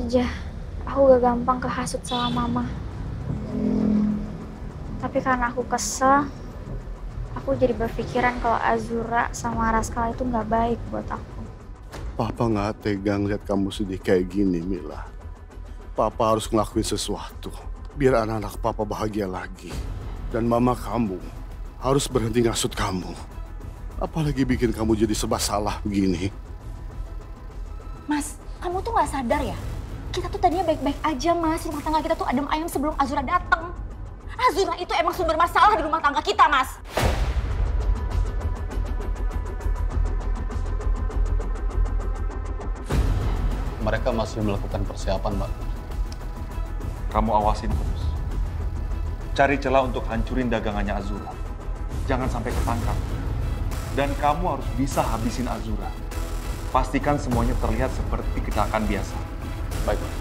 aja aku gak gampang kehasut sama mama. Tapi karena aku kesel, aku jadi berpikiran kalau Azura sama Raskal itu gak baik buat aku. Papa gak tegang lihat kamu sedih kayak gini, Mila. Papa harus ngelakuin sesuatu biar anak-anak Papa bahagia lagi. Dan mama kamu harus berhenti ngasut kamu. Apalagi bikin kamu jadi serba salah begini. Mas, kamu tuh gak sadar ya? Kita tuh tadinya baik-baik aja, Mas. Rumah tangga kita tuh adem ayem sebelum Azura datang. Azura itu emang sumber masalah di rumah tangga kita, Mas. Mereka masih melakukan persiapan, Mbak. Kamu awasin terus. Cari celah untuk hancurin dagangannya Azura. Jangan sampai ketangkap. Dan kamu harus bisa habisin Azura. Pastikan semuanya terlihat seperti kecelakaan biasa. Baik, Pak.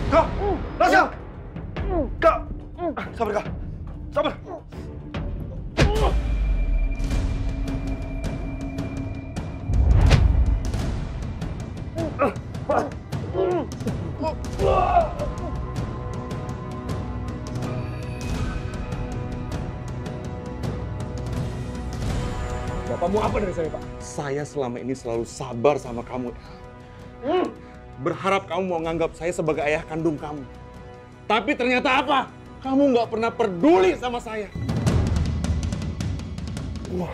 Kak! Raskal! Kak! Sabar, Kak. Sabar. Bapak mau apa dari saya, Pak? Saya selama ini selalu sabar sama kamu. Berharap kamu mau nganggap saya sebagai ayah kandung kamu. Tapi ternyata apa? Kamu nggak pernah peduli sama saya. Wah,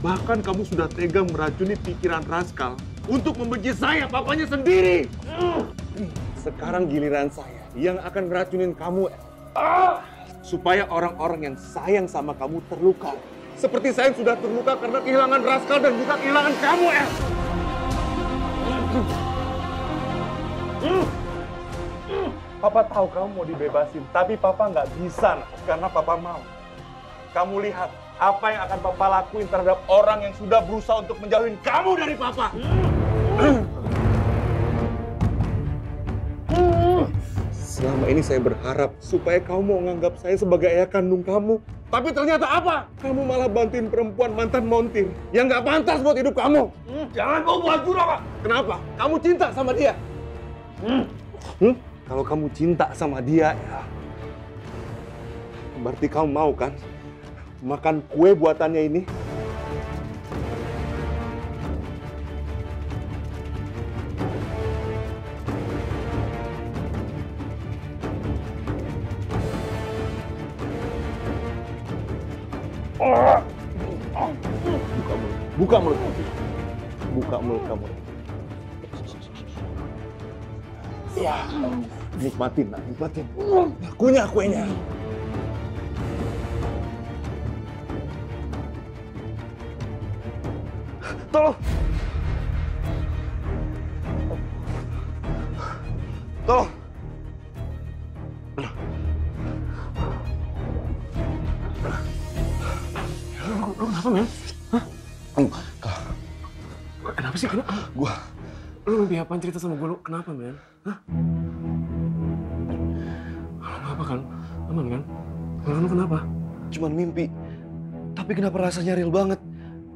bahkan kamu sudah tega meracuni pikiran Raskal untuk membenci saya, papanya sendiri. Sekarang giliran saya yang akan ngeracunin kamu, supaya orang-orang yang sayang sama kamu terluka. Seperti saya yang sudah terluka karena kehilangan Raskal dan juga kehilangan kamu, El. Papa tahu kamu mau dibebasin, tapi Papa nggak bisa, nak, karena Papa mau. Kamu lihat apa yang akan Papa lakuin terhadap orang yang sudah berusaha untuk menjauhin kamu dari Papa. Selama ini saya berharap supaya kamu mau menganggap saya sebagai ayah kandung kamu. Tapi ternyata apa? Kamu malah bantuin perempuan mantan montir yang nggak pantas buat hidup kamu. Jangan kau buat jurah, Pak. Kenapa? Kamu cinta sama dia? Kalau kamu cinta sama dia, ya, berarti kamu mau kan makan kue buatannya ini? Buka mulut kamu. Buka mulut kamu. Ya, nikmatin, nak, nikmatin. Kunyah kuenya. Tolong. Tolong. Lu kenapa, men? Hah? Kenapa sih? Kenapa? Lu mimpi apaan cerita sama gue? Lu kenapa, men? Hah? Lu apa kan? Aman kan? Lu kenapa? Cuman mimpi. Tapi kenapa rasanya real banget?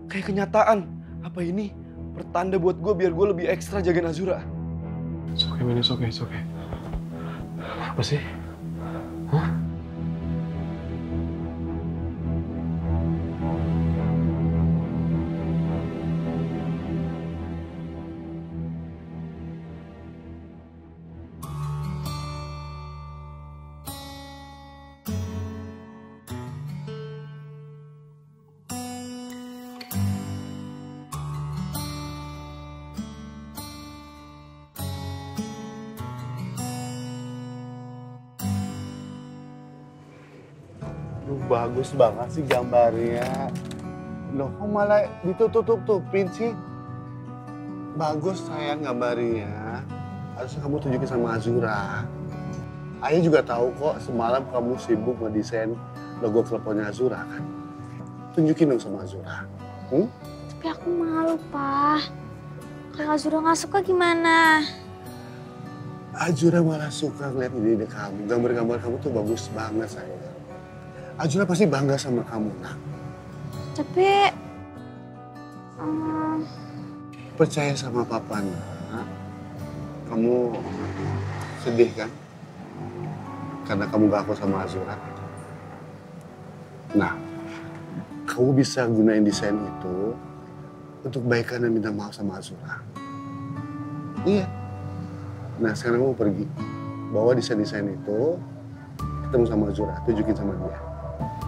Kayak kenyataan. Apa ini pertanda buat gue biar gue lebih ekstra jagain Azura? It's okay, man. It's okay. It's okay. Apa sih? Hah? Bagus banget sih gambarnya. Loh, kok malah ditutup-tutupin sih? Bagus sayang gambarnya. Harusnya kamu tunjukin sama Azura. Ayah juga tahu kok semalam kamu sibuk ngedesain logo teleponnya Azura kan? Tunjukin dong sama Azura. Tapi aku malu, Pak. Kalau Azura nggak suka gimana? Azura malah suka ngeliat ide-ide kamu. Gambar-gambar kamu tuh bagus banget sayang. Azura pasti bangga sama kamu, nak. Tapi... Percaya sama papa, nak. Kamu sedih kan? Karena kamu gak akur sama Azura. Nah, kamu bisa gunain desain itu untuk baikan dan minta maaf sama Azura. Iya. Nah, sekarang kamu pergi. Bawa desain-desain itu, ketemu sama Azura, tunjukin sama dia.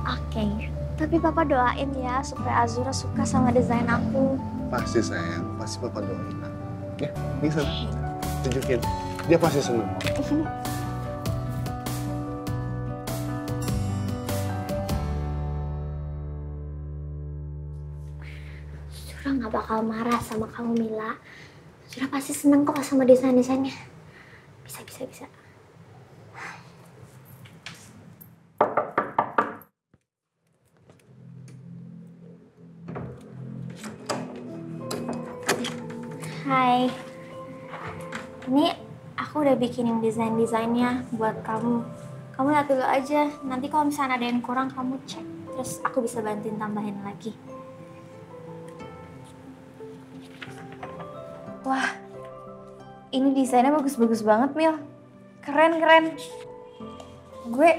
Oke. Tapi Papa doain ya supaya Azura suka sama desain aku. Pasti sayang, pasti papa doain. Ya, ini sana. Tunjukin. Dia pasti senang. Azura nggak bakal marah sama kamu, Mila. Azura pasti senang kok sama desain-desainnya. Bisa. Hai, ini aku udah bikinin desainnya buat kamu. Kamu lihat dulu aja, nanti kalau misalnya ada yang kurang kamu cek, terus aku bisa bantuin tambahin lagi. Wah, ini desainnya bagus-bagus banget, Mil. Keren. Gue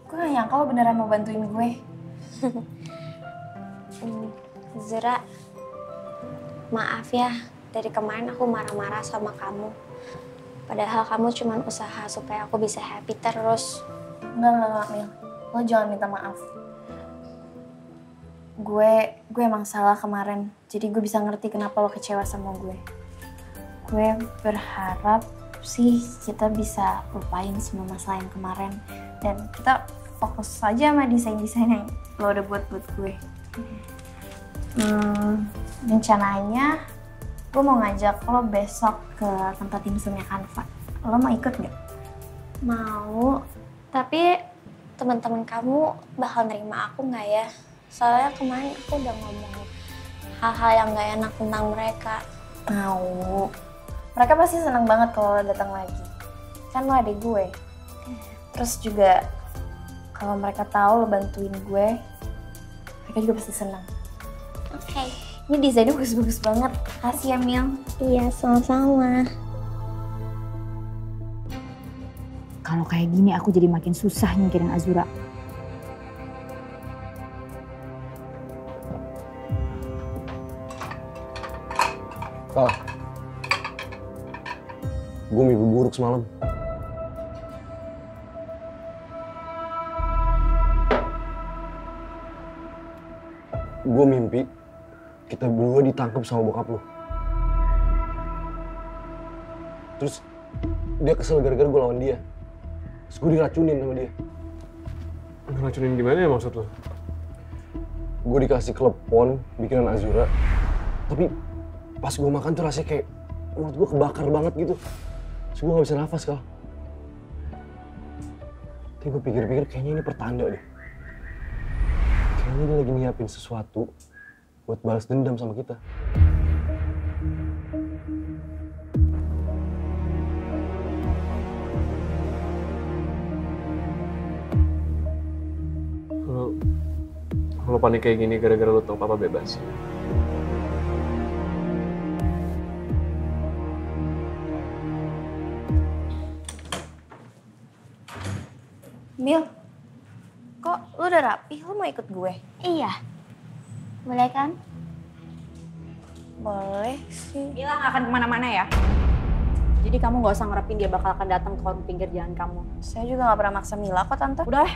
gak nyangka lo beneran mau bantuin gue. Zura, maaf ya. Dari kemarin aku marah-marah sama kamu. Padahal kamu cuma usaha supaya aku bisa happy terus. Enggak, Mil. Lo jangan minta maaf. Gue emang salah kemarin. Jadi gue bisa ngerti kenapa lo kecewa sama gue. Gue berharap sih kita bisa lupain semua masalah yang kemarin. Dan kita fokus saja sama desain-desain yang lo udah buat gue. Rencananya gue mau ngajak lo besok ke tempat dimsumnya Kanva. Lo mau ikut gak? Mau, tapi teman-teman kamu bakal nerima aku nggak ya? Soalnya kemarin aku udah ngomong hal-hal yang nggak enak tentang mereka. Mau. Mereka pasti senang banget kalau lo datang lagi. Kan lo adik gue. Terus juga kalau mereka tahu lo bantuin gue, mereka juga pasti senang. Oke. Ini desainnya bagus-bagus banget. Kasih ya, Mil. Iya, sama-sama. Kalau kayak gini aku jadi makin susah nyingkirin Azura. Kal, gue mimpi buruk semalam. Gue mimpi kita berdua ditangkap sama bokap lo. Terus dia kesel gara-gara gue lawan dia. Terus gue diracunin sama dia. Ngeracunin gimana ya maksud lo? Gue dikasih klepon bikinan Azura. Tapi pas gue makan tuh rasanya kayak mulut gue kebakar banget gitu. Terus gue gak bisa nafas, Kal. Tapi gue pikir-pikir kayaknya ini pertanda deh. Kayaknya dia lagi nyiapin sesuatu buat balas dendam sama kita. Lo panik kayak gini gara-gara lo tau papa bebas. Mil, kok lu udah rapi? Lu mau ikut gue? Iya. Boleh kan? Boleh sih. Mila gak akan kemana-mana ya. Jadi kamu gak usah ngarepin dia bakal akan datang ke pinggir jalan kamu. Saya juga gak pernah maksa Mila kok, Tante. Udah,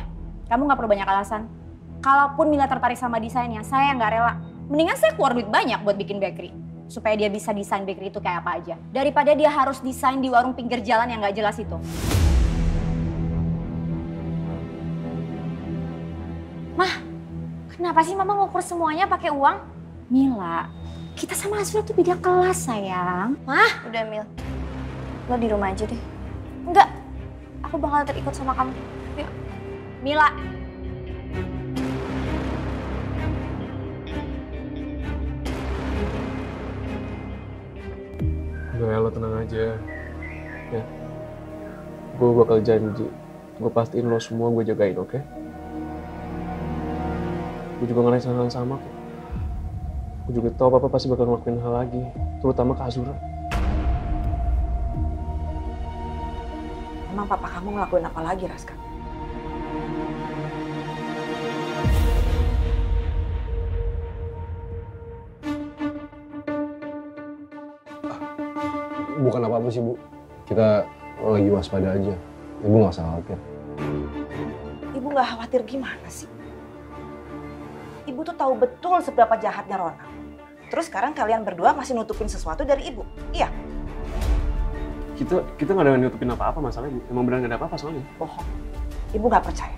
kamu gak perlu banyak alasan. Kalaupun Mila tertarik sama desainnya, saya gak rela. Mendingan saya keluar duit banyak buat bikin bakery. Supaya dia bisa desain bakery itu kayak apa aja. Daripada dia harus desain di warung pinggir jalan yang gak jelas itu. Mah, kenapa sih Mama ngukur semuanya pakai uang? Mila, kita sama Azura tuh beda kelas sayang. Mah, udah Mil. Lo di rumah aja deh. Enggak, aku bakal terikut sama kamu. Yuk. Mila. Udah ya, lo tenang aja. Ya. Gue bakal janji. Gue pastiin lo semua gue jagain, oke? Gue juga ngerasain hal yang sama kok. Gue juga tahu Papa pasti bakal ngelakuin hal lagi. Terutama ke Azura. Emang Papa kamu ngelakuin apa lagi, Raska? Bukan apa-apa sih, Bu. Kita lagi waspada aja. Ibu nggak usah khawatir. Ibu nggak khawatir gimana sih? Ibu tuh tahu betul seberapa jahatnya Ronald. Terus sekarang kalian berdua masih nutupin sesuatu dari Ibu. Iya? Kita nggak ada nutupin apa-apa masalahnya, Bu. Emang beneran nggak ada apa-apa soalnya. Bohong. Ibu nggak percaya.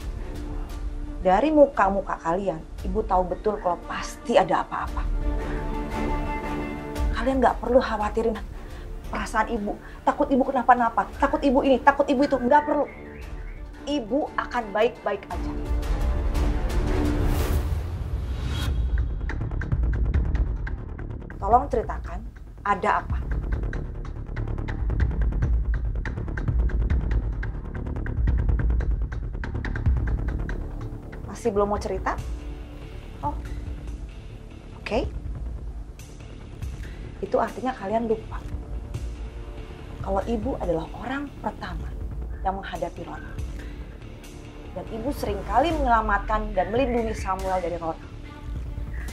Dari muka-muka kalian, Ibu tahu betul kalau pasti ada apa-apa. Kalian nggak perlu khawatirin perasaan Ibu. Takut Ibu kenapa-napa. Takut Ibu ini, takut Ibu itu. Nggak perlu. Ibu akan baik-baik aja. Tolong ceritakan, ada apa? Masih belum mau cerita? Oh, oke. Itu artinya kalian lupa. Kalau Ibu adalah orang pertama yang menghadapi Ronald. Dan Ibu seringkali menyelamatkan dan melindungi Samuel dari Ronald.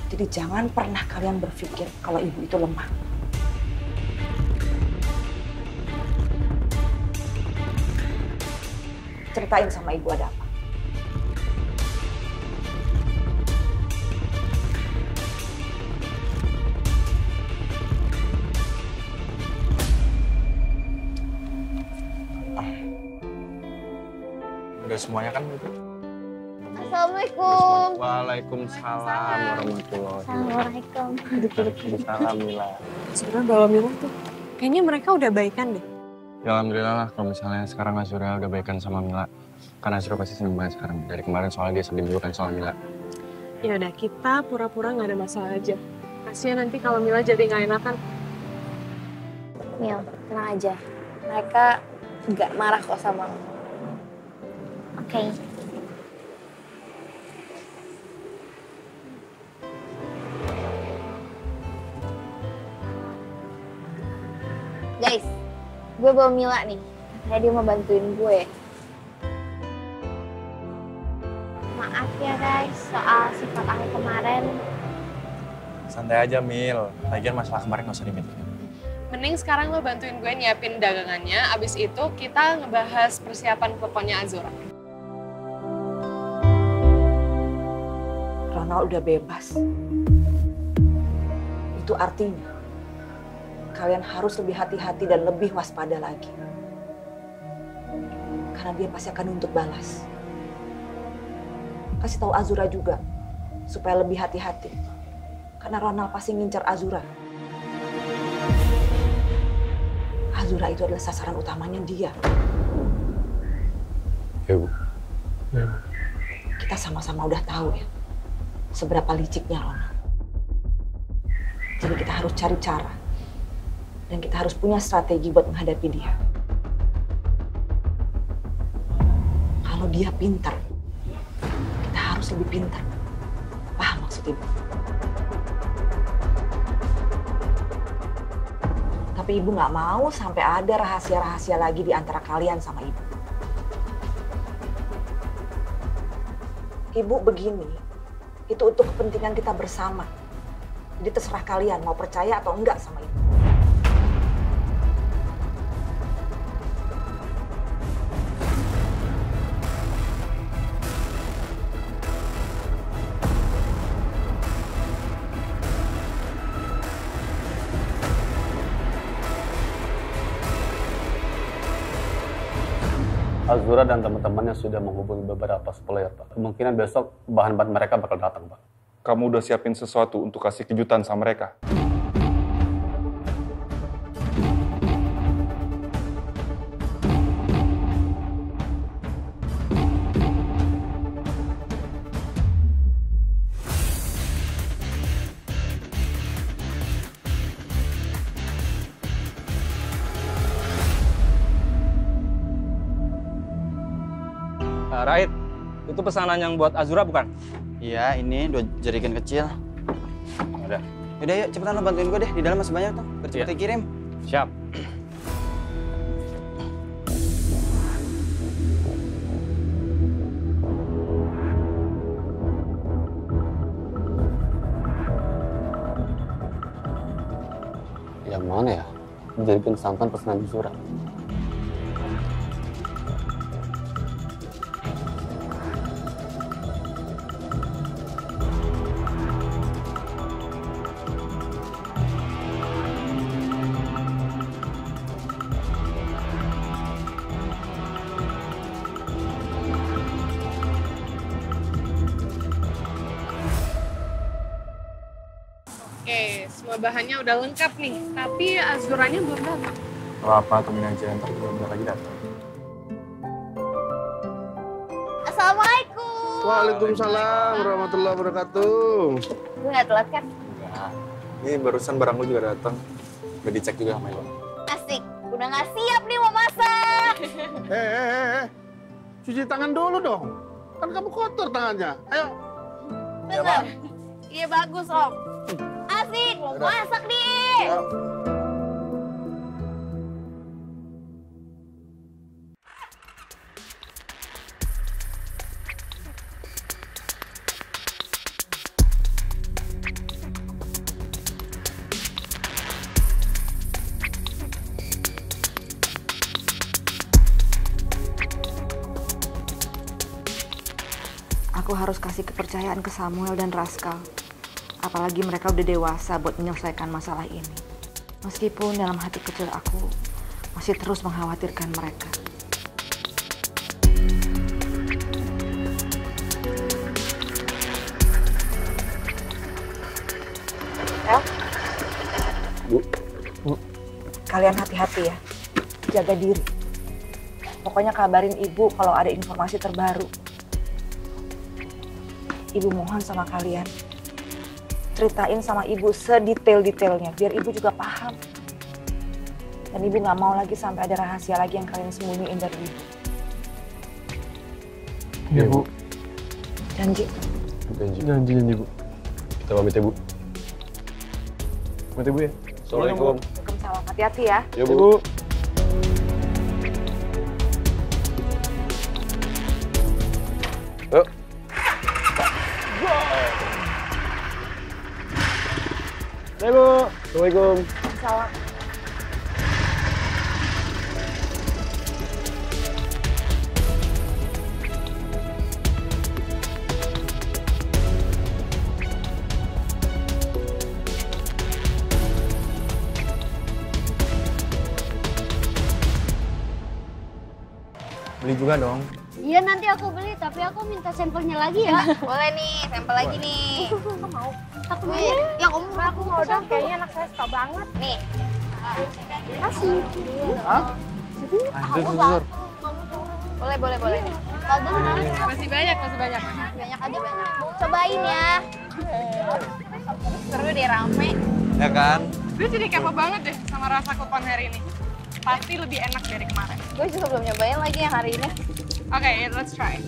Jadi jangan pernah kalian berpikir kalau Ibu itu lemah. Ceritain sama Ibu ada apa. Udah semuanya kan itu? Assalamualaikum. Waalaikumsalam warahmatullahi Assalamualaikum. wabarakatuh. Salam Mila. Sebenarnya dalam Mila tuh kayaknya mereka udah baikan deh. Ya alhamdulillah lah kalau misalnya sekarang Azura udah baikan sama Mila. Karena Azura pasti seneng banget sekarang. Dari kemarin soalnya dia sedih dulu kan soal Mila. Ya udah kita pura-pura nggak ada masalah aja. Kasihan nanti kalau Mila jadi nggak enakan. Mil, tenang aja. Mereka nggak marah kok sama lo. Oke. Guys, gue bawa Mila nih. Katanya dia mau bantuin gue. Maaf ya guys, soal sifat aku kemarin. Santai aja Mil. Lagian masalah kemarin gak usah dimikirin. Mending sekarang lo bantuin gue nyiapin dagangannya. Abis itu kita ngebahas persiapan peleponnya Azura. Ronald udah bebas. Itu artinya kalian harus lebih hati-hati dan lebih waspada lagi. Karena dia pasti akan nuntut balas. Kasih tahu Azura juga supaya lebih hati-hati. Karena Ronald pasti ngincar Azura. Azura itu adalah sasaran utamanya dia. Ya, Bu. Ya. Kita sama-sama udah tahu ya seberapa liciknya Ronald. Jadi kita harus cari cara. Dan kita harus punya strategi buat menghadapi dia. Kalau dia pintar, kita harus lebih pintar. Paham maksud Ibu? Tapi Ibu nggak mau sampai ada rahasia-rahasia lagi di antara kalian sama Ibu. Ibu begini, itu untuk kepentingan kita bersama. Jadi terserah kalian mau percaya atau enggak sama Ibu. Azura dan teman-temannya sudah menghubungi beberapa supplier, Pak. Kemungkinan besok bahan-bahan mereka bakal datang, Pak. Kamu udah siapin sesuatu untuk kasih kejutan sama mereka? Raid, itu pesanan yang buat Azura bukan? Iya, ini 2 jerigen kecil. Udah. Yaudah yuk, cepetan lo bantuin gue deh. Di dalam masih banyak tuh. Biar cepet dikirim. Siap. Yang mana ya? Jerigen santan pesanan Azura. Oke, semua bahannya udah lengkap nih, tapi Azuranya belum datang. Kalau apa, tungguin aja, ntar juga bentar lagi datang. Assalamualaikum. Waalaikumsalam warahmatullahi wabarakatuh. Gue gak telat kan? Enggak. Ini barusan barang lu juga datang. Udah dicek juga sama Iwan. Asik, udah gak siap nih mau masak. Cuci tangan dulu dong. Kan kamu kotor tangannya. Ayo. Bener. Iya bagus, Om. Asik, mau masak nih. Aku harus kasih kepercayaan ke Samuel dan Raskal. Apalagi mereka udah dewasa buat menyelesaikan masalah ini. Meskipun dalam hati kecil aku masih terus mengkhawatirkan mereka. El? Bu. Kalian hati-hati ya. Jaga diri. Pokoknya kabarin Ibu kalau ada informasi terbaru. Ibu mohon sama kalian. Ceritain sama Ibu sedetail-detailnya, biar Ibu juga paham. Dan Ibu gak mau lagi sampai ada rahasia lagi yang kalian sembunyiin dari Ibu. Iya, Bu. Janji. Janji, Bu. Kita pamit ya, Bu. Pamit ya, Bu ya. Assalamualaikum. Waalaikumsalam. Hati-hati ya. Ya, Bu. Yuk. Hai, Bu. Assalamualaikum. Salam. Beli juga dong. Iya nanti aku beli, tapi aku minta sampelnya lagi ya. Boleh nih, sampel lagi nih. Aku mau. Aku mau. Yang Om Aku mau dong, kayaknya anak saya suka banget. Nih. Kasih. Aku mau. Boleh. Masih banyak. Banyak aja banyak. Cobain ya. Seru deh, rame. Ya kan? Gue jadi kepo banget deh sama rasa kupon hari ini. Pasti lebih enak dari kemarin. Gue juga belum nyobain lagi yang hari ini. Oke, let's try.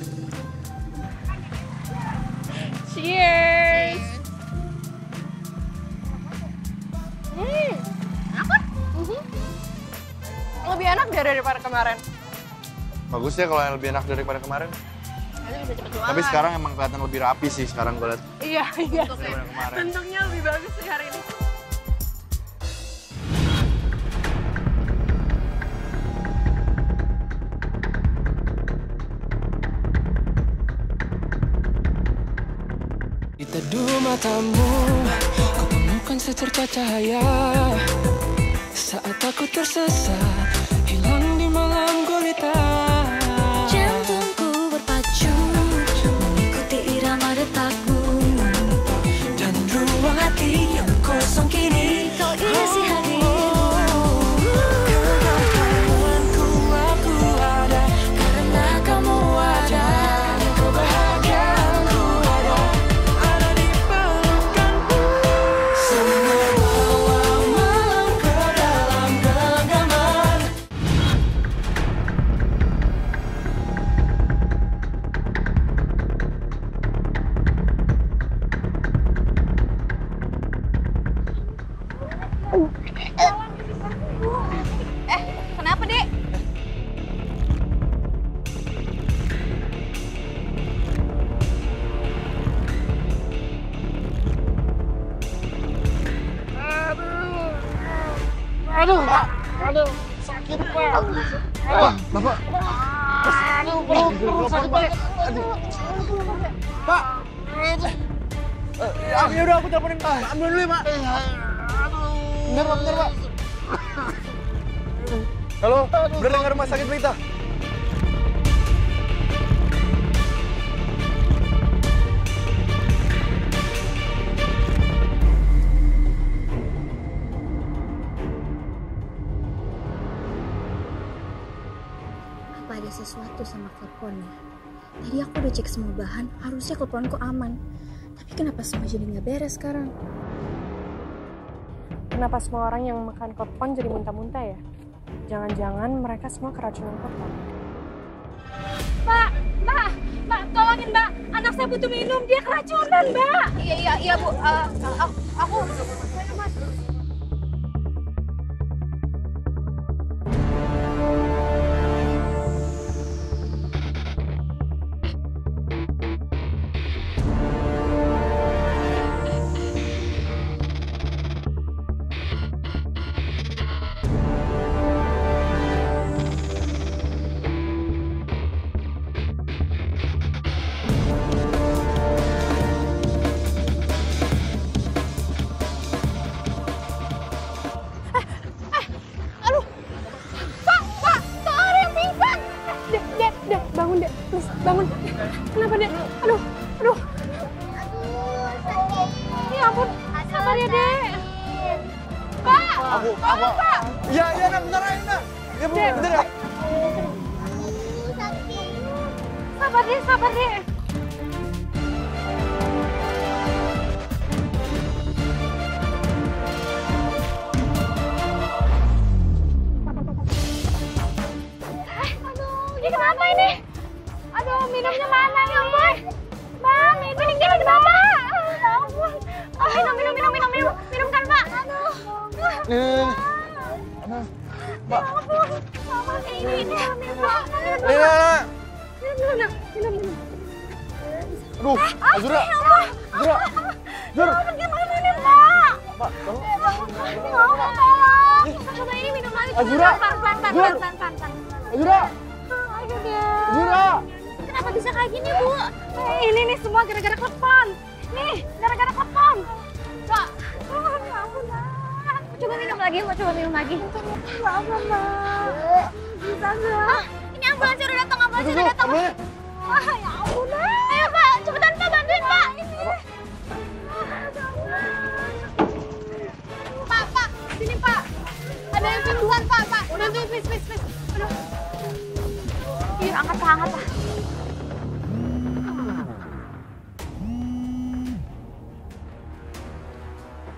Cheers. Enak. Lebih enak daripada kemarin. Bagus ya kalau yang lebih enak daripada kemarin. Tapi sekarang emang kelihatan lebih rapi sih sekarang gue liat. Iya, iya. Daripada kemarin. Bentuknya lebih bagus sih hari ini. Di teduh matamu, ku temukan secerca cahaya. Saat aku tersesat, hilang di malam gulita. Jantungku berpacu, mengikuti irama detakmu. Dan ruang hati yang kosong kini kau isi hadirmu. Kegagalanku aku ada, karena kamu ada. Kebahagiaanku ada di pelukanmu. Semua bawa malam ke dalam genggaman. Kenapa, Dek? Aduh, sakit Pak. Bapak. Aduh, perut sakit banget. Pak. Ya udah aku teleponin Pak. Ambil dulu ya Pak. Bentar Pak. Halo, berdengar rumah sakit berita. Apa ada sesuatu sama teleponnya? Tadi aku udah cek semua bahan, harusnya teleponku aman. Tapi kenapa semua jadi nggak beres sekarang? Kenapa semua orang yang makan klepon jadi muntah-muntah ya? Jangan-jangan mereka semua keracunan klepon. Mbak, tolongin Mbak. Anak saya butuh minum, dia keracunan Mbak. Iya Bu. Aku. Bangun Dek, please bangun. Kenapa Dek? Aduh. Ya ampun, sabar ya Dek. Pak, tolong Pak. Iya, nak, bentar ya. Ya Bu, bentar ya. Sabar Dek. Ini kenapa ini? Aduh, minumnya mana nih? Bang, ini gini kenapa? Ya ampun. Minum kan, Pak? Aduh. Nih. Pak. Ya ampun. Ini, Pak. Minum. Aduh, Azura. Azura. Gimana nih, Pak? Pak, tolong. Tolong. Coba ini minum lagi. Azura. Pelan. Azura. Azura. Kenapa bisa kayak gini, Bu? Ini nih semua gara-gara klepon. Nih, gara-gara klepon. Pak. Ya ampun, Pak. Coba minum lagi. Maaf, Mbak. Bisa nggak? Ini ambulans udah datang. Ya ampun, Mbak. Ayo, Pak. Cepetan, Pak. Bantuin, Pak. Pak. Sini, Pak. Ada yang pingsan, Pak. Bantuin, please. Aduh. Iya, angkat, Pak.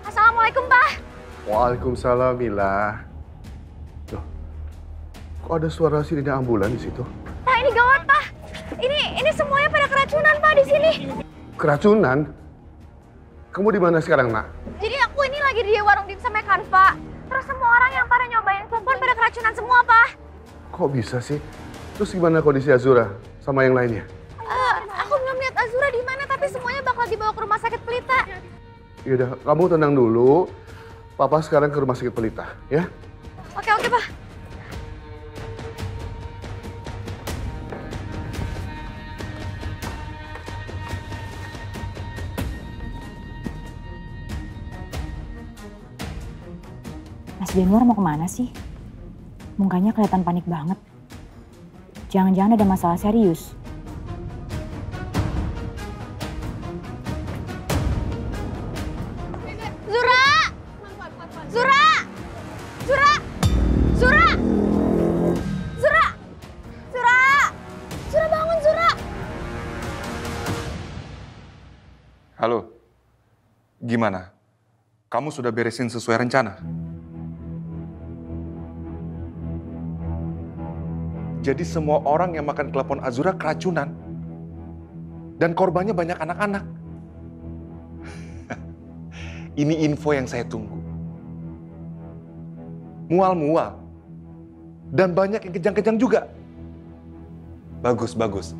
Assalamualaikum, Pak. Waalaikumsalam, Mila. Loh, kok ada suara sirine ambulan di situ? Pak, ini gawat, Pak. Ini semuanya pada keracunan, Pak, di sini. Keracunan? Kamu di mana sekarang, Nak? Jadi aku ini lagi di warung dimsum Mekan, Pak. Terus semua orang yang pada nyobain klepon pada keracunan semua, Pak. Kok bisa sih? Terus gimana kondisi Azura sama yang lainnya? dibawa ke rumah sakit Pelita. Yaudah, kamu tenang dulu. Papa sekarang ke rumah sakit Pelita, ya? Oke, Pak. Mas Denwar mau kemana sih? Mukanya kelihatan panik banget. Jangan-jangan ada masalah serius. Zura! Zura! Zura! Zura! Zura! Zura! Zura bangun, Zura! Halo, gimana? Kamu sudah beresin sesuai rencana? Jadi semua orang yang makan klepon Azura keracunan. Dan korbannya banyak anak-anak. Ini info yang saya tunggu. Mual-mual. Dan banyak yang kejang-kejang juga. Bagus, bagus.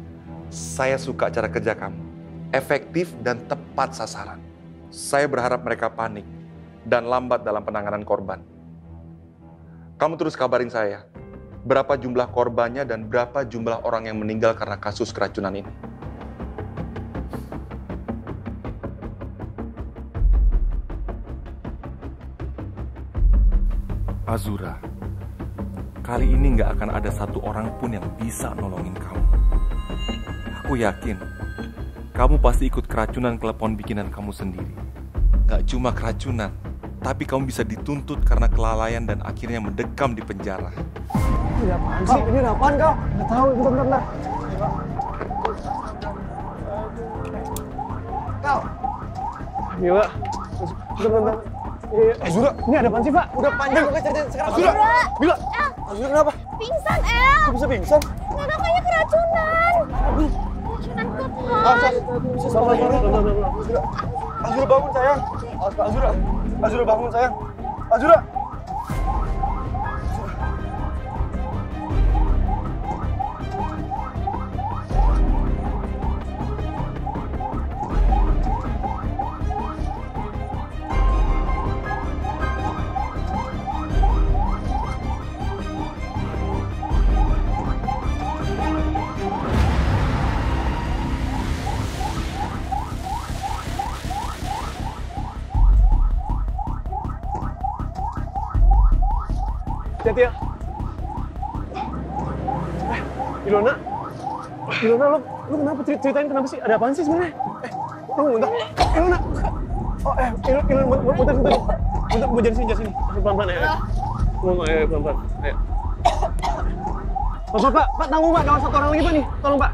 Saya suka cara kerja kamu. Efektif dan tepat sasaran. Saya berharap mereka panik dan lambat dalam penanganan korban. Kamu terus kabarin saya. Berapa jumlah korbannya dan berapa jumlah orang yang meninggal karena kasus keracunan ini. Azura, kali ini nggak akan ada satu orang pun yang bisa nolongin kamu. Aku yakin, kamu pasti ikut keracunan klepon bikinan kamu sendiri. Nggak cuma keracunan, tapi kamu bisa dituntut karena kelalaian dan akhirnya mendekam di penjara. Ini apaan sih? Ini apaan kau? Nggak tahu, bentar. Kau? Mila, bentar. Azura, ini ada apaan sih, Pak? Udah panjang kok cerita sekarang. Azura! Mila! Azura kenapa? Pingsan, El! Kok bisa pingsan? Nggak tahu, kayaknya keracunan. Keracunan klepon. Azura bangun, sayang. Azura bangun, sayang. Azura! Hati-hati ya. Ilona, lu kenapa ceritain kenapa sih? Ada apaan sih sebenarnya? Tunggu bentar. Ilona. Oh, Ilona, bentar, mau jadi sini. Pelan-pelan ya. Ayo, pelan-pelan. Ayo. Pak, tanggung Pak, jangan satu orang lagi Pak nih. Tolong Pak.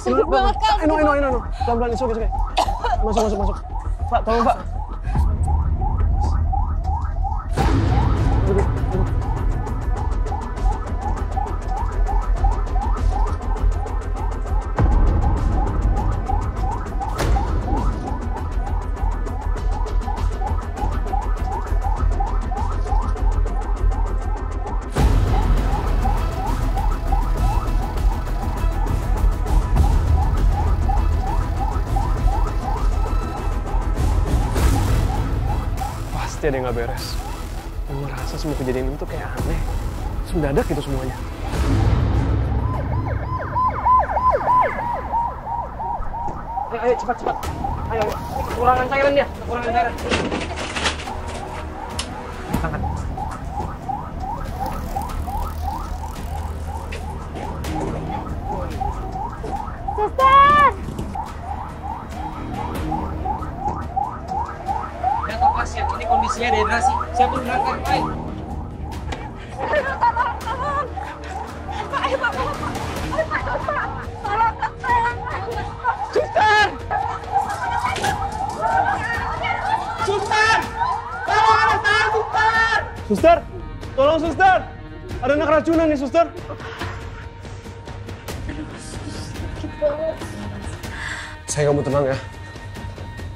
Sakit banget, Kak. Eno. Pelan-pelan, it's okay. Masuk. Pak, tolong Pak. Pasti ada yang nggak beres. Gue ngerasa semua kejadian itu kayak aneh. Terus mendadak gitu semuanya. Ayo, cepat. Ayo. Kekurangan cairan dia. Angkat. Suster! Pasien ini kondisinya dehidrasi. Siapa yang berangkat? Baik. Tolong. Pak, ayo Pak. Tolong, Suster! Tolong anak saya, Suster! Suster! Tolong, Suster! Ada anak keracunan nih, Suster. Saya kamu tenang ya.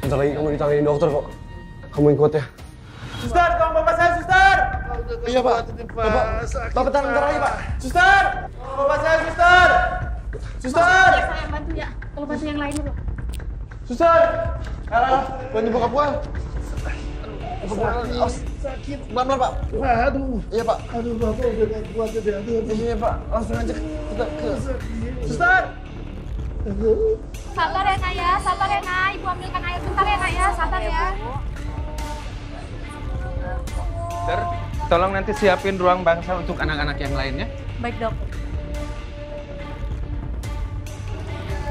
Bentar lagi kamu ditangani dokter kok. Kamu yang kuat ya. Suster, tolong bapak saya, Suster! Iya, Pak. Bapak tahan bentar lagi, Pak. Suster! Bapak saya, Suster! Suster! Saya bantu ya. Tolong bantu yang lain dulu. Suster! Bantu bokap gua. Sakit. Pelan-pelan, Pak. Aduh. Iya, Pak. Aduh, Bapak udah gak kuat ya. Aduh. Iya, Pak. Langsung aja kita ke... Suster! Sabar ya, Nak ya. Sabar ya, Nak. Ibu ambilkan air bentar ya, Nak ya. Sabar ya. Dokter, tolong nanti siapin ruang bangsa untuk anak-anak yang lainnya. Baik, Dok.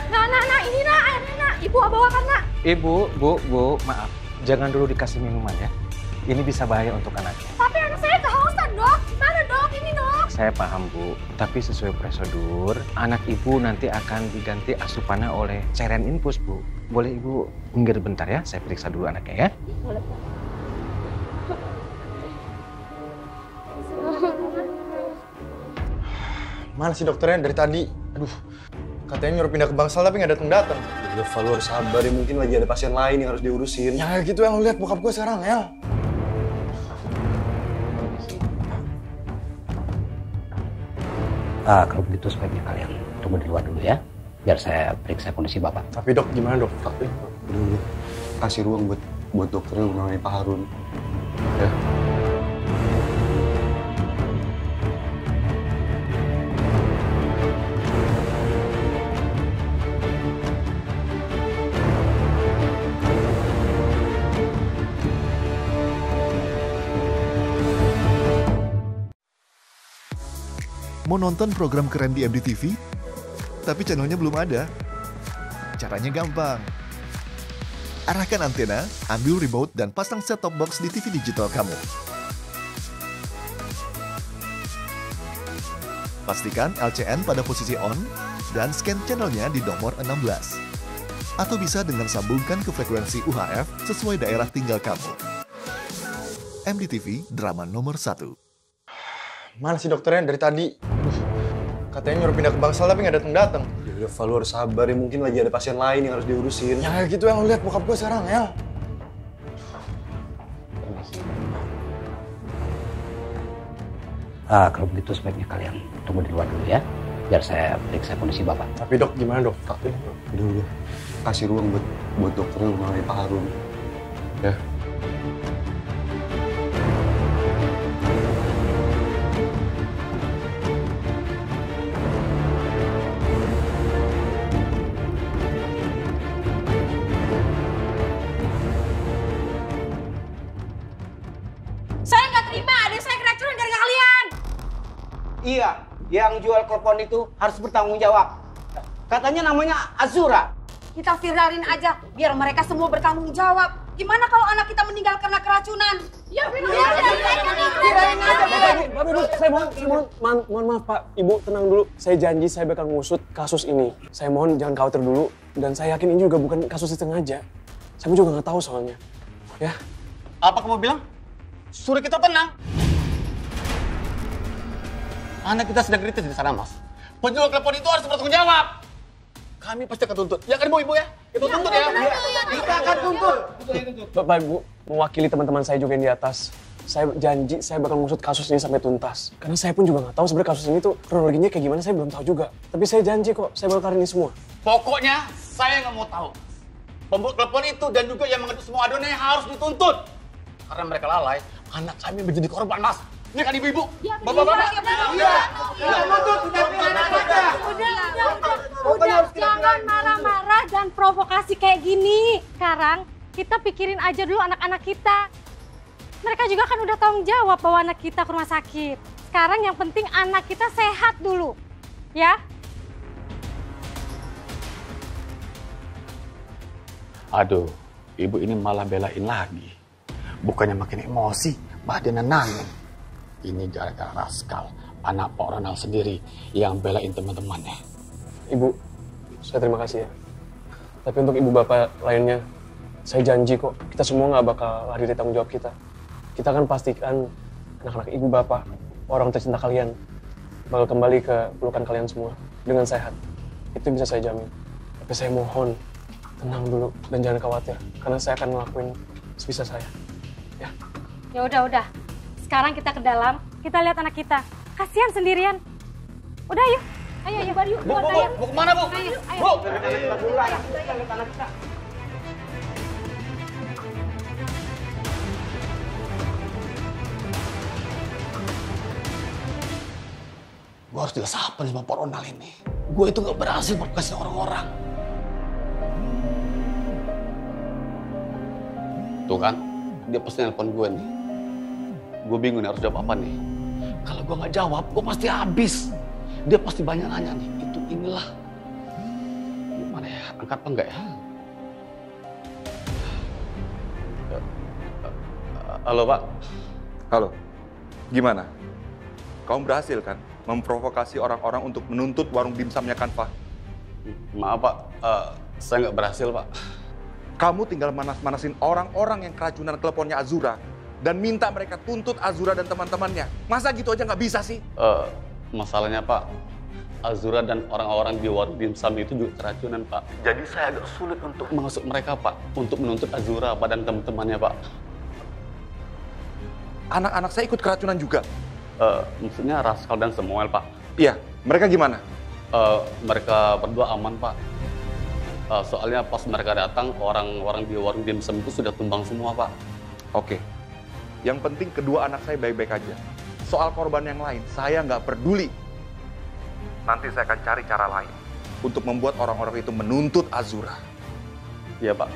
Nah, ini Nak, airnya Nak. Ibu bawakan, Nak. Ibu, Bu, maaf. Jangan dulu dikasih minuman ya. Ini bisa bahaya untuk anaknya. Tapi anak saya kehausan, Dok. Gimana, Dok? Ini, Dok. Saya paham, Bu. Tapi sesuai prosedur, anak Ibu nanti akan diganti asupannya oleh cairan infus, Bu. Boleh Ibu minggir bentar ya? Saya periksa dulu anaknya ya. Boleh. Mana sih dokternya dari tadi? Aduh, katanya nyuruh pindah ke Bangsal tapi nggak datang-datang. Ya Val, harus sabar ya. Mungkin lagi ada pasien lain yang harus diurusin. Ya gitu yang lu lihat bokap gue sekarang, El. Kalau begitu sebaiknya kalian tunggu di luar dulu ya. Biar saya periksa kondisi Bapak. Tapi dok, gimana dok? Udah. Kasih ruang buat dokternya menangani Pak Harun. Ya. Mau nonton program keren di MDTV? Tapi channelnya belum ada? Caranya gampang. Arahkan antena, ambil remote, dan pasang set-top box di TV digital kamu. Pastikan LCN pada posisi on, dan scan channelnya di nomor 16. Atau bisa dengan sambungkan ke frekuensi UHF sesuai daerah tinggal kamu. MDTV, drama nomor 1. Mana sih dokternya dari tadi? Katanya nyuruh pindah ke Bangsal tapi nggak datang-datang. Ya udah Val, harus sabar ya. Mungkin lagi ada pasien lain yang harus diurusin. Ya gitu yang lu lihat bokap gue sekarang, El. Kalau begitu sebaiknya kalian tunggu di luar dulu ya. Biar saya periksa kondisi Bapak. Tapi dok, gimana dok? Udah. Kasih ruang buat dokternya menangani Pak Harun. Ya. Saya nggak terima, adik saya keracunan gara-gara kalian. Iya, yang jual klepon itu harus bertanggung jawab. Katanya namanya Azura. Kita viralin aja, biar mereka semua bertanggung jawab. Gimana kalau anak kita meninggal karena keracunan? Ya, Viralin aja. Bapak, Ibu, saya mohon maaf Pak. Ibu tenang dulu. Saya janji saya bakal ngusut kasus ini. Saya mohon jangan khawatir dulu. Dan saya yakin ini juga bukan kasus sengaja. Saya juga nggak tahu soalnya. Ya. Apa kamu bilang? Suruh kita tenang. Anak kita sedang kritis di sana, Mas. Penjual klepon itu harus bertanggung jawab. Kami pasti akan tuntut. Ya kan Ibu ya? Kita tuntut ya. Kita akan tuntut. Bapak, Ibu, mewakili teman-teman saya juga yang di atas. Saya janji saya bakal ngusut kasus ini sampai tuntas. Karena saya pun juga nggak tahu sebenarnya kasus ini tuh kronologinya kayak gimana, saya belum tahu juga. Tapi saya janji kok, saya bakal ini semua. Pokoknya saya nggak mau tahu. Pembuat klepon itu dan juga yang mengaduk semua adonannya harus dituntut. Karena mereka lalai, anak kami menjadi korban, Mas. Ini kan ibu-ibu, bapak-bapak. Udah, jangan marah-marah dan provokasi kayak gini. Sekarang kita pikirin aja dulu anak-anak kita. Mereka juga kan udah tanggung jawab bawa anak kita ke rumah sakit. Sekarang yang penting anak kita sehat dulu, ya. Aduh, ibu ini malah belain lagi. Bukannya makin emosi, malah dia nenangin. Ini gara-gara Raskal, anak Pak Ronald sendiri yang belain teman-temannya. Ibu, saya terima kasih ya. Tapi untuk ibu bapak lainnya, saya janji kok kita semua nggak bakal lari dari tanggung jawab kita. Kita akan pastikan anak-anak ibu bapak, orang tercinta kalian, bakal kembali ke pelukan kalian semua dengan sehat. Itu bisa saya jamin. Tapi saya mohon, tenang dulu dan jangan khawatir. Karena saya akan ngelakuin sebisa saya. Ya udah. Sekarang kita ke dalam, kita lihat anak kita. Kasihan sendirian. Udah yuk. Ayo, yuk. Bu, kemana Bu? Ayo. Bu! Gue harus jelas apa nih sama Pak Ronald ini. Gue itu gak berhasil provokasi orang-orang. Tuh kan, dia pasti nelpon gue nih. Gue bingung nih harus jawab apa nih. Kalau gue gak jawab, gue pasti habis. Dia pasti banyak nanya nih, itu inilah. Gimana ya, angkat apa enggak ya? Halo Pak. Halo, gimana? Kamu berhasil kan memprovokasi orang-orang untuk menuntut warung dimsumnya Kanva? Maaf Pak, saya nggak berhasil Pak. Kamu tinggal manas-manasin orang-orang yang keracunan teleponnya Azura dan minta mereka tuntut Azura dan teman-temannya. Masa gitu aja nggak bisa sih? Masalahnya Pak, Azura dan orang-orang di warung dimsum itu juga keracunan Pak. Jadi saya agak sulit untuk mengusut mereka Pak, untuk menuntut Azura Pak dan teman-temannya Pak. Anak-anak saya ikut keracunan juga? Maksudnya Raskal dan Samuel Pak. Iya, mereka gimana? Mereka berdua aman Pak. Soalnya pas mereka datang, orang-orang di warung dimsum itu sudah tumbang semua Pak. Oke, yang penting kedua anak saya baik-baik aja. Soal korban yang lain, saya nggak peduli. Nanti saya akan cari cara lain untuk membuat orang-orang itu menuntut Azura. Iya Pak.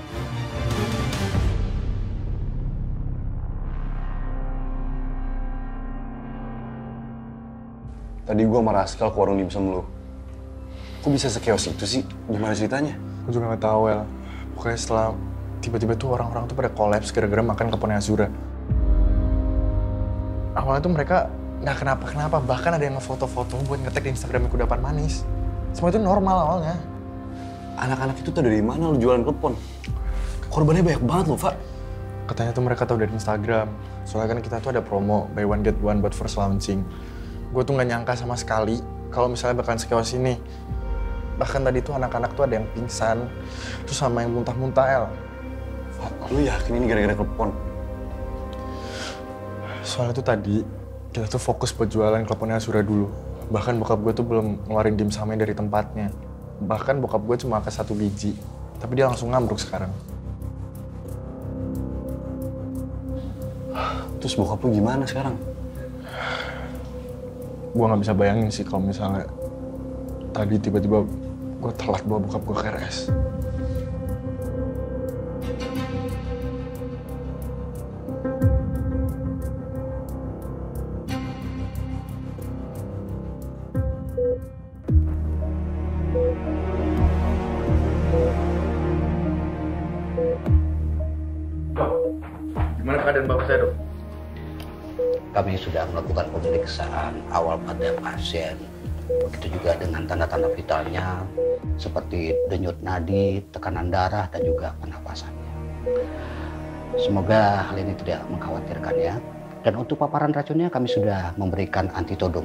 Tadi gue sama Raskal ke warung dimsum lu. Kok bisa sekios itu sih? Gimana ceritanya? Gue juga gak tahu, El. Pokoknya setelah tiba-tiba tuh orang-orang tuh pada kolaps gara-gara makan keponnya Azura. Awalnya tuh mereka nggak kenapa-kenapa, bahkan ada yang ngefoto-foto buat nge-tag di Instagramnya Kudapan Manis. Semua itu normal awalnya. Anak-anak itu tuh dari mana lu jualan klepon? Korbannya banyak banget loh, Pak. Katanya tuh mereka tahu dari Instagram. Soalnya kan kita tuh ada promo, buy one get one buat first launching. Gue tuh nggak nyangka sama sekali kalau misalnya bakalan sekios ini. Bahkan tadi tuh anak-anak tuh ada yang pingsan, terus sama yang muntah-muntah, El. Lu yakin ini gara-gara klepon? Soalnya tuh tadi, kita tuh fokus buat jualan kleponnya Azura dulu. Bahkan bokap gue tuh belum ngeluarin dimsumnya dari tempatnya. Bahkan bokap gue cuma ke 1 biji, tapi dia langsung ngambruk sekarang. Terus bokap lu gimana sekarang? Gue nggak bisa bayangin sih kalau misalnya tadi tiba-tiba gue telat bawa bokap gue ke RS. Gimana keadaan bapak saya, Dok? Kami sudah melakukan pemeriksaan awal pada pasien. Begitu juga dengan tanda-tanda vitalnya seperti denyut nadi, tekanan darah, dan juga pernapasannya. Semoga hal ini tidak mengkhawatirkan ya. Dan untuk paparan racunnya kami sudah memberikan antitodum.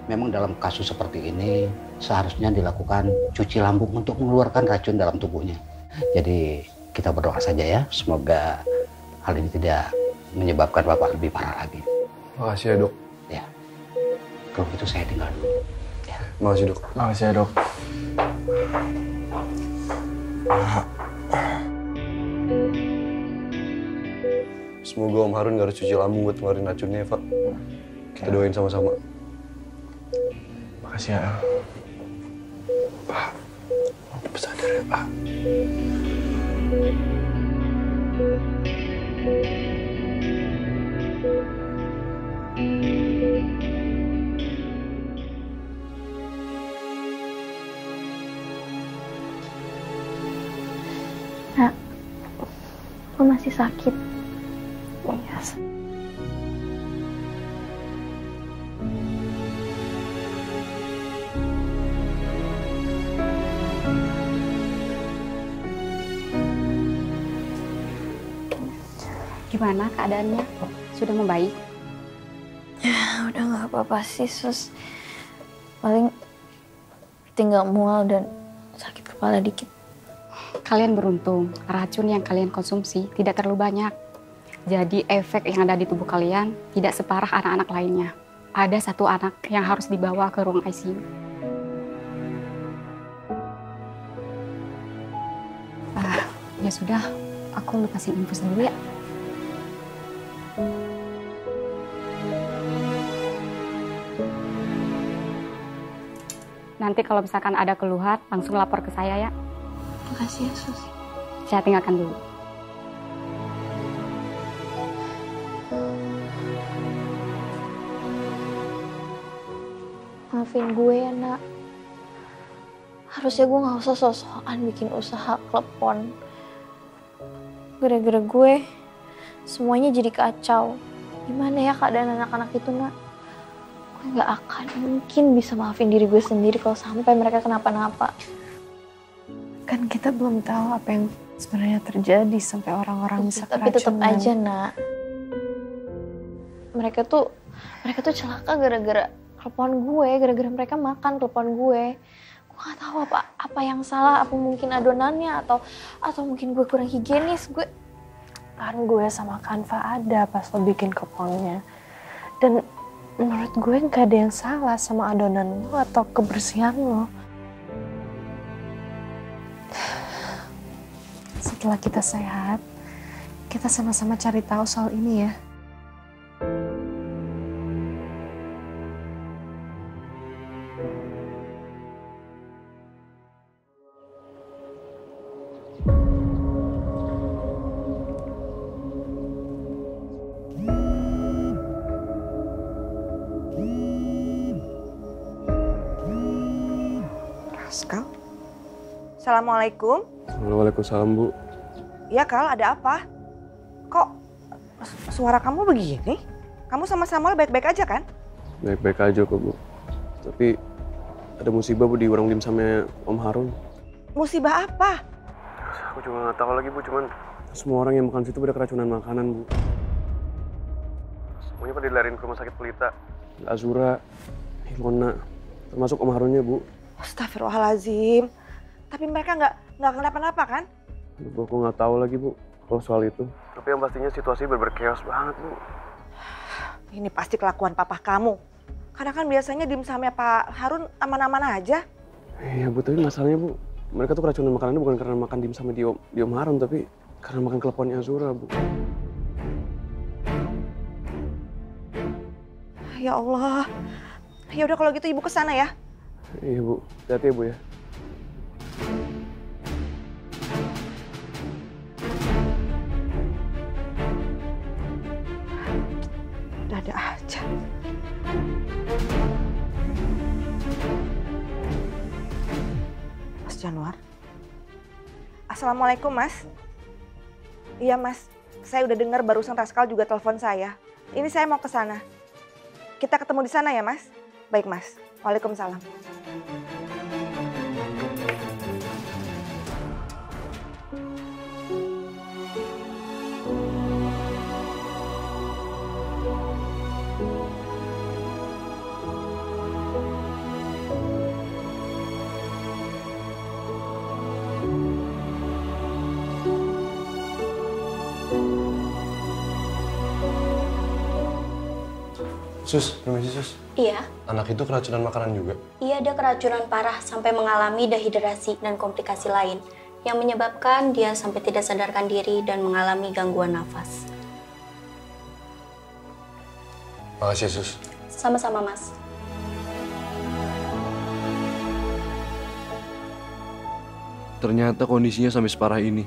Memang dalam kasus seperti ini seharusnya dilakukan cuci lambung untuk mengeluarkan racun dalam tubuhnya. Jadi kita berdoa saja ya, semoga hal ini tidak menyebabkan Bapak lebih parah lagi. Makasih ya, Dok. Ya. Kalau gitu saya tinggal dulu. Ya. Makasih, Dok. Makasih ya, Dok. Semoga Om Harun gak harus cuci lambung buat ngeluarin racunnya, Pak. Kita doain sama-sama. Makasih ya, El. Pak, cepat sadar ya, Pak. Nak, lo masih sakit? Iya. Gimana keadaannya? Sudah membaik? Ya, udah nggak apa-apa sih, Sus. Paling tinggal mual dan sakit kepala dikit. Kalian beruntung, racun yang kalian konsumsi tidak terlalu banyak. Jadi efek yang ada di tubuh kalian tidak separah anak-anak lainnya. Ada 1 anak yang harus dibawa ke ruang ICU. Ya sudah, aku lepasin infus dulu ya. Nanti kalau misalkan ada keluhan, langsung lapor ke saya ya. Makasih ya, Sus. Saya tinggalkan dulu. Maafin gue ya, Nak. Harusnya gue gak usah sok-sokan bikin usaha klepon. Gara-gara gue, semuanya jadi kacau. Gimana ya keadaan anak-anak itu, Nak? Gue gak akan mungkin bisa maafin diri gue sendiri kalau sampai mereka kenapa-napa. Kan kita belum tahu apa yang sebenarnya terjadi sampai orang-orang bisa keracunan. Tapi tetap aja, Nak. Mereka tuh celaka gara-gara telepon gue, gara-gara mereka makan telepon gue. Gue gak tahu apa yang salah, apa mungkin adonannya atau mungkin gue kurang higienis. Kan gue sama Kanva ada pas lo bikin keponnya. Dan menurut gue gak ada yang salah sama adonan lo atau kebersihan lo. Setelah kita sehat, kita sama-sama cari tahu soal ini ya. Kal? Assalamualaikum. Waalaikumsalam, Bu. Iya, Kal, ada apa? Kok suara kamu begini? Kamu sama Samuel baik-baik aja kan? Baik-baik aja kok, Bu. Tapi ada musibah, Bu, di warung dimsumnya Om Harun. Musibah apa? Aku juga nggak tahu lagi, Bu. Cuman semua orang yang makan situ pada keracunan makanan, Bu. Semuanya pada dilariin ke rumah sakit Pelita. Azura, Ilona, termasuk Om Harunnya, Bu. Astagfirullahaladzim. Tapi mereka nggak kenapa-napa kan? Bu, aku nggak tahu lagi, Bu, kalau soal itu. Tapi yang pastinya situasi berkeos banget, Bu. Ini pasti kelakuan papa kamu. Karena kan biasanya dimsumnya Pak Harun aman-aman aja. Iya, Bu, tapi masalahnya, Bu, mereka tuh keracunan makanannya bukan karena makan dimsumnya di Om Harun, tapi karena makan keleponnya Azura, Bu. Ya Allah. Ya udah kalau gitu Ibu kesana ya. Iya, Bu. Hati-hati ya, Bu ya. Ada aja. Mas Januar. Assalamualaikum, Mas. Iya, Mas. Saya udah dengar barusan Raskal juga telepon saya. Ini saya mau ke sana. Kita ketemu di sana ya, Mas? Baik, Mas. Waalaikumsalam. Sus, permisi Sus. Iya. Anak itu keracunan makanan juga? Iya, dia keracunan parah sampai mengalami dehidrasi dan komplikasi lain yang menyebabkan dia sampai tidak sadarkan diri dan mengalami gangguan nafas. Makasih Sus. Sama-sama, Mas. Ternyata kondisinya sampai separah ini.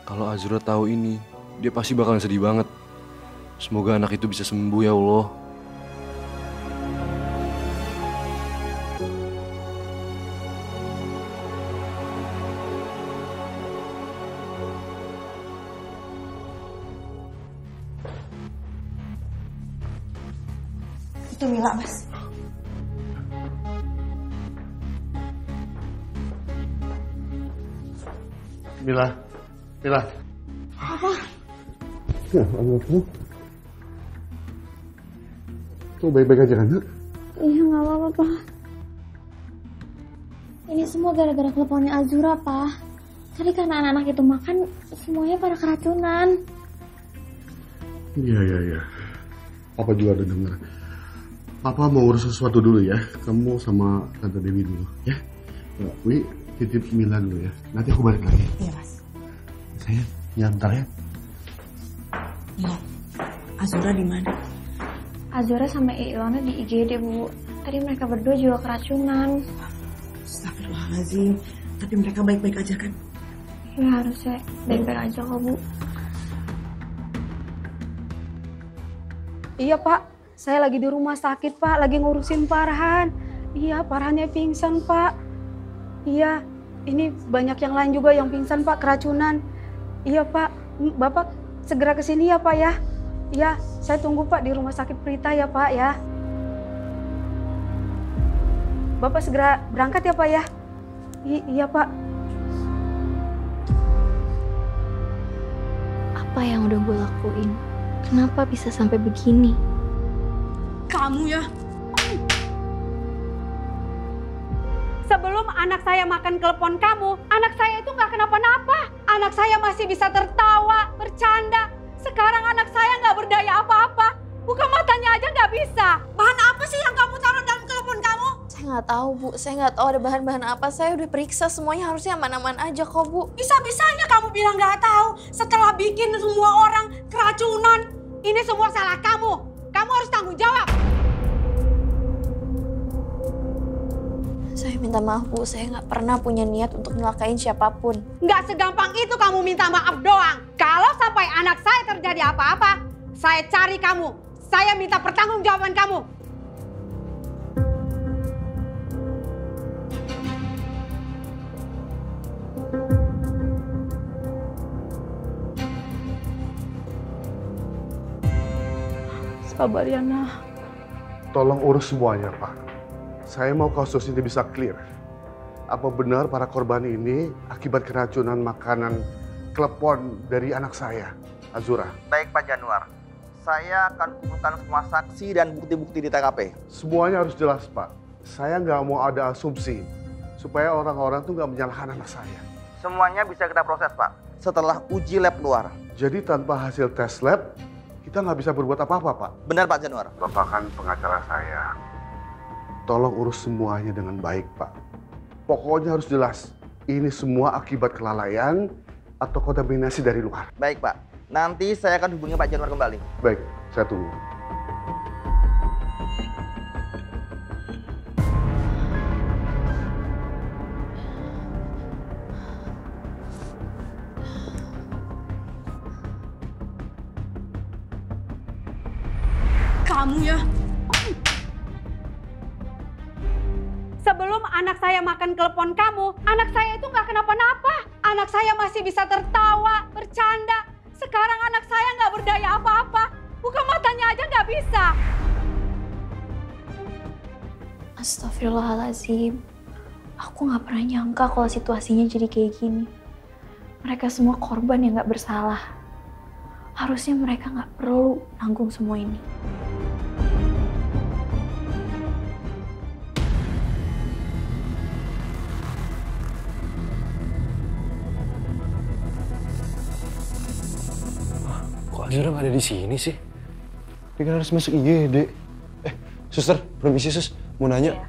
Kalau Azura tahu ini, dia pasti bakal sedih banget. Semoga anak itu bisa sembuh ya Allah. Itu Mila, Mas. Mila. Apa? Ya, anakku. Tuh baik-baik aja kan, Nak? Iya, nggak apa-apa, Pak. Ini semua gara-gara teleponnya Azura, Pak. Tadi karena anak-anak itu makan, semuanya pada keracunan. Iya. Papa juga udah dengar. Papa mau urus sesuatu dulu ya. Kamu sama Tante Dewi dulu, ya. Wi, titip Mila dulu ya. Nanti aku balik lagi. Iya, Mas. Sayang, ya bentar ya. Iya. Azura di mana? Azura sama Ilona di IGD, Bu. Tadi mereka berdua juga keracunan. Astagfirullahaladzim. Tapi mereka baik-baik aja kan? Ya harusnya baik-baik aja kok, Bu. Iya Pak, saya lagi di rumah sakit Pak, lagi ngurusin Farhan. Iya, Farhannya pingsan Pak. Iya, ini banyak yang lain juga yang pingsan Pak, keracunan. Iya Pak, Bapak segera ke sini ya Pak ya. Iya, saya tunggu Pak di rumah sakit Prita ya Pak ya. Bapak segera berangkat ya Pak ya. Iya Pak. Apa yang udah gue lakuin? Kenapa bisa sampai begini? Kamu ya. Sebelum anak saya makan telepon kamu, anak saya itu nggak kenapa-napa. Anak saya masih bisa tertawa, bercanda. Sekarang anak saya nggak berdaya apa-apa. Buka matanya aja nggak bisa. Bahan apa sih yang kamu taruh dalam telepon kamu? Saya nggak tahu, Bu. Saya nggak tahu ada bahan-bahan apa. Saya udah periksa semuanya, harusnya aman-aman aja kok, Bu. Bisa-bisanya kamu bilang nggak tahu. Setelah bikin semua orang keracunan, ini semua salah kamu. Kamu harus tanggung jawab. Saya minta maaf, Bu. Saya nggak pernah punya niat untuk nyelakain siapapun. Nggak segampang itu kamu minta maaf doang. Kalau sampai anak saya terjadi apa-apa, saya cari kamu. Saya minta pertanggungjawaban kamu. Sabar ya, Nah. Tolong urus semuanya, Pak. Saya mau kasus ini bisa clear. Apa benar para korban ini akibat keracunan makanan klepon dari anak saya, Azura? Baik Pak Januar, saya akan kumpulkan semua saksi dan bukti-bukti di TKP. Semuanya harus jelas, Pak. Saya nggak mau ada asumsi supaya orang-orang tuh nggak menyalahkan anak saya. Semuanya bisa kita proses, Pak, setelah uji lab keluar. Jadi tanpa hasil tes lab, kita nggak bisa berbuat apa-apa, Pak. Benar, Pak Januar. Bapak kan pengacara saya. Tolong urus semuanya dengan baik, Pak. Pokoknya harus jelas, ini semua akibat kelalaian atau kontaminasi dari luar. Baik, Pak. Nanti saya akan hubungi Pak Januar kembali. Baik, saya tunggu. Kamu ya. Sebelum anak saya makan telepon kamu, anak saya itu nggak kenapa-napa. Anak saya masih bisa tertawa, bercanda. Sekarang anak saya nggak berdaya apa-apa. Buka matanya aja nggak bisa. Astagfirullahaladzim. Aku nggak pernah nyangka kalau situasinya jadi kayak gini. Mereka semua korban yang nggak bersalah. Harusnya mereka nggak perlu nanggung semua ini. Kok Azura nggak ada di sini sih? Dia kan harus masuk IGD. Suster, permisi sus. Mau nanya,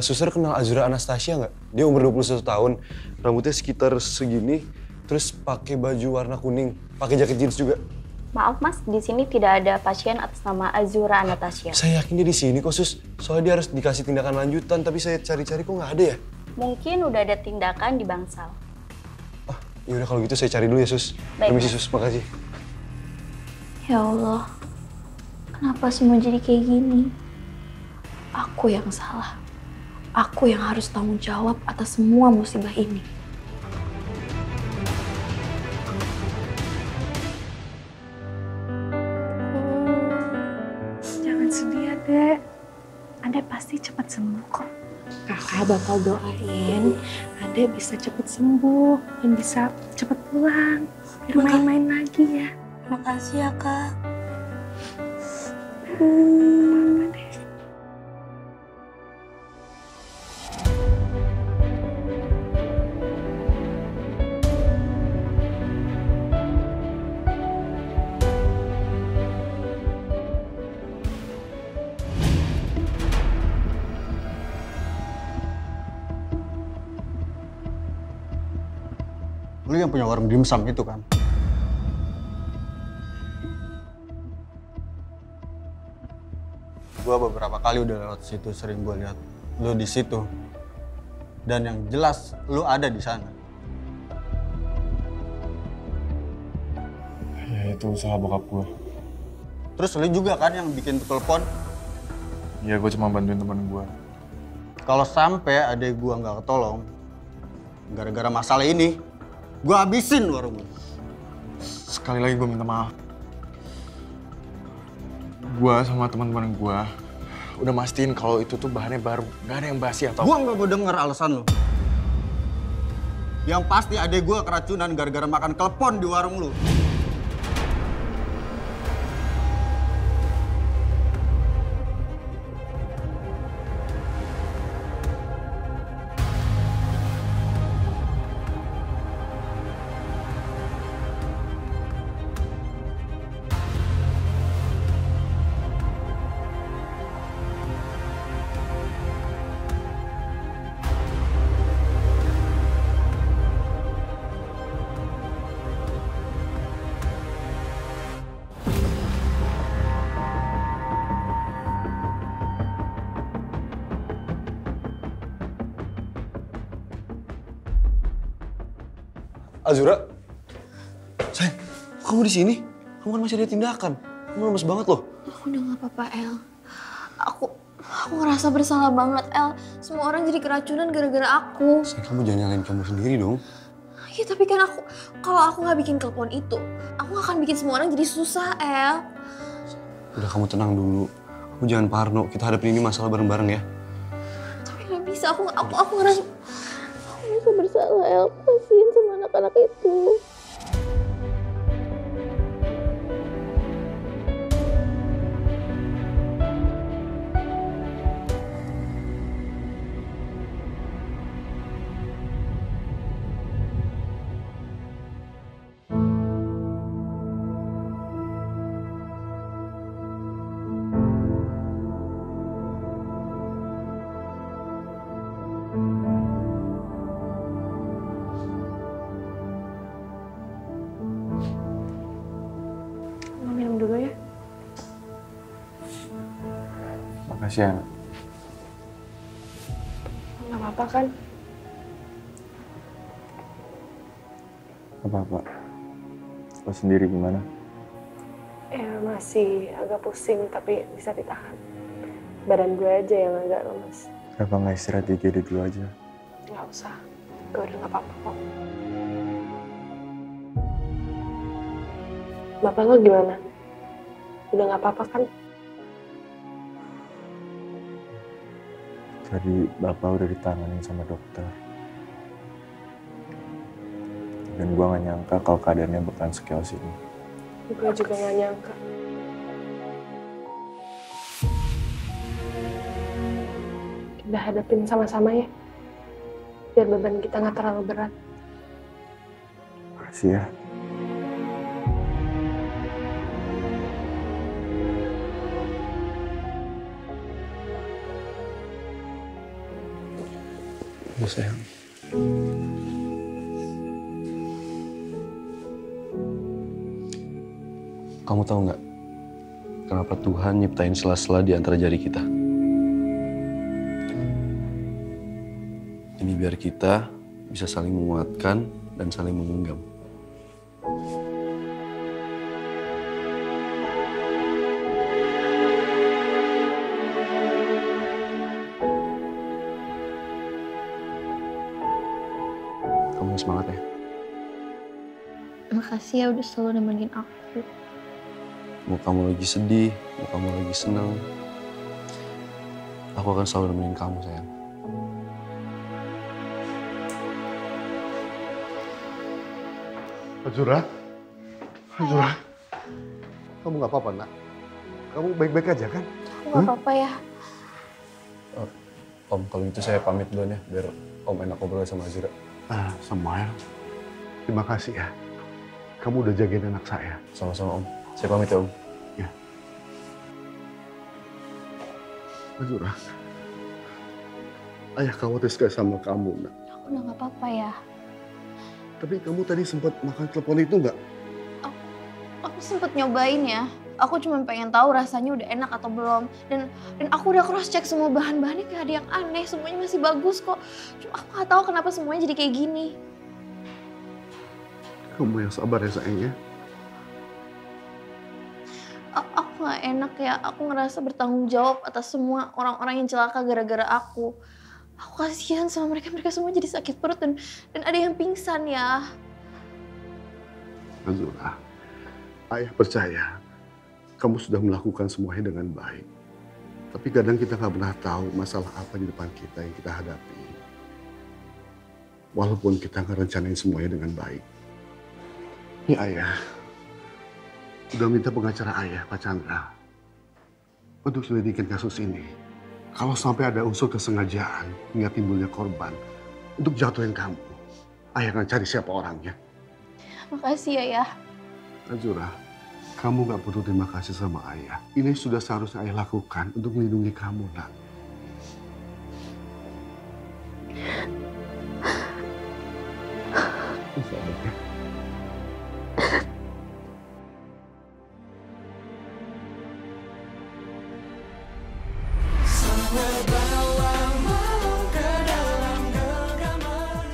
suster kenal Azura Anastasia nggak? Dia umur 21 tahun, rambutnya sekitar segini, terus pakai baju warna kuning, pakai jaket jeans juga. Maaf mas, di sini tidak ada pasien atas nama Azura Anastasia. Saya yakin dia di sini kok sus. Soalnya dia harus dikasih tindakan lanjutan, tapi saya cari-cari kok nggak ada ya. Mungkin udah ada tindakan di Bangsal. Ya udah kalau gitu saya cari dulu ya sus. Baik, Permisi Mas. sus, makasih. Ya Allah, kenapa semua jadi kayak gini? Aku yang salah. Aku yang harus tanggung jawab atas semua musibah ini. Jangan sedih ya, Dek. Ade pasti cepat sembuh kok. Kakak bakal doain Ade bisa cepat sembuh dan bisa cepat pulang. Biar main-main lagi ya. Makasih ya, Kak. Lu yang punya warung dimsum itu kan? Gue beberapa kali udah lewat situ, sering gue lihat lu di situ. Dan yang jelas lu ada di sana. Ya itu usaha bokap gue. Terus lu juga kan yang bikin telepon? Iya, gue cuma bantuin temen gue. Kalau sampai adek gue nggak ketolong, gara-gara masalah ini, gue habisin warung lu. Sekali lagi gue minta maaf. Gue sama teman-teman gue udah mastiin kalau itu tuh bahannya baru, nggak ada yang basi atau. Gue nggak mau denger alasan lo. Yang pasti adek gue keracunan gara-gara makan klepon di warung lu. Azura, sayang, kamu di sini? Kamu kan masih ada tindakan. Kamu lemes banget loh. Aku udah gak apa-apa, El. Aku ngerasa bersalah banget, El. Semua orang jadi keracunan gara-gara aku. Sayang, kamu jangan nyalain kamu sendiri dong. Ya tapi kan kalau aku nggak bikin telepon itu, aku akan bikin semua orang jadi susah, El. Udah, kamu tenang dulu. Kamu jangan parno. Kita hadapin ini masalah bareng-bareng ya. Tapi nggak bisa. Aku ngerasa bersalah, El. Kasihin sama anak-anak itu. Makasih ya. Gak apa-apa kan? Apa-apa. Lo sendiri gimana? Ya masih agak pusing tapi bisa ditahan. Badan gue aja yang agak lemes. Kenapa nggak istirahat di IGD dulu aja? Gak usah. Gue udah gak apa-apa kok. Bapak lo gimana? Udah gak apa-apa kan? Tadi bapak udah ditanganin sama dokter. Dan gue gak nyangka kalau keadaannya bakalan sechaos ini. Gue juga gak nyangka. Kita hadapin sama-sama ya. Biar beban kita gak terlalu berat. Makasih ya. Sayang. Kamu tahu nggak kenapa Tuhan nyiptain sela-sela di antara jari kita? Ini biar kita bisa saling menguatkan dan saling menggenggam. Semangat ya. Makasih ya udah selalu nemenin aku. Mau kamu lagi sedih, mau kamu lagi senang, aku akan selalu nemenin kamu, sayang. Azura? Azura? Kamu nggak apa-apa, nak? Kamu baik-baik aja kan? Aku nggak apa-apa ya. Om, kalau gitu saya pamit dulu ya, biar Om enak ngobrol sama Azura. Samuel, terima kasih ya. Kamu udah jagain anak saya. Sama-sama Om. Saya pamit ya Om. Ya. Azura, ayah khawatir sama kamu, nak. Aku udah nggak apa-apa ya. Tapi kamu tadi sempat makan telepon itu nggak? Aku sempat nyobain ya. Aku cuma pengen tahu rasanya udah enak atau belum. Dan aku udah cross check semua bahan-bahannya, kayak ada yang aneh, semuanya masih bagus kok. Cuma aku nggak tahu kenapa semuanya jadi kayak gini. Kamu yang sabar ya sayangnya. Aku nggak enak ya, aku ngerasa bertanggung jawab atas semua orang-orang yang celaka gara-gara aku. Aku kasihan sama mereka semua jadi sakit perut dan ada yang pingsan ya. Azura, ayah percaya kamu sudah melakukan semuanya dengan baik. Tapi kadang kita nggak pernah tahu masalah apa di depan kita yang kita hadapi. Walaupun kita nggak rencanain semuanya dengan baik. Ini ayah udah minta pengacara ayah, Pak Chandra, untuk selidikin kasus ini. Kalau sampai ada unsur kesengajaan hingga timbulnya korban untuk jatuhin kamu, ayah akan cari siapa orangnya. Makasih ya, Ayah. Azura, kamu gak perlu terima kasih sama ayah. Ini sudah seharusnya ayah lakukan untuk melindungi kamu, nak.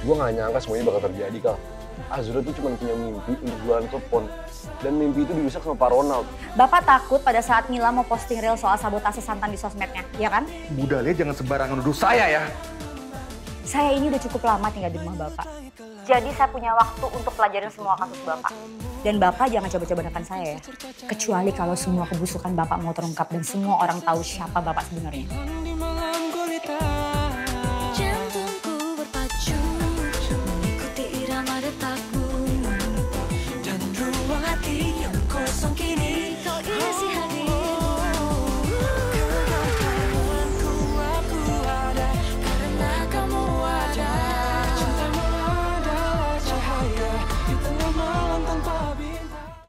Gue gak nyangka semuanya bakal terjadi, Kal. Azura tuh cuma punya mimpi untuk jualan telepon. Dan mimpi itu dirusak sama Pak Ronald. Bapak takut pada saat Mila mau posting reel soal sabotase Santan di sosmednya, ya kan? Bu Dahlia jangan sembarangan nuduh saya ya. Saya ini udah cukup lama tinggal di rumah Bapak. Jadi saya punya waktu untuk pelajarin semua kasus Bapak. Dan Bapak jangan coba-coba nekan saya ya. Kecuali kalau semua kebusukan Bapak mau terungkap dan semua orang tahu siapa Bapak sebenarnya. Jantungku berpacu, mengikuti irama detakmu, dan ruang hati yang kosong kini.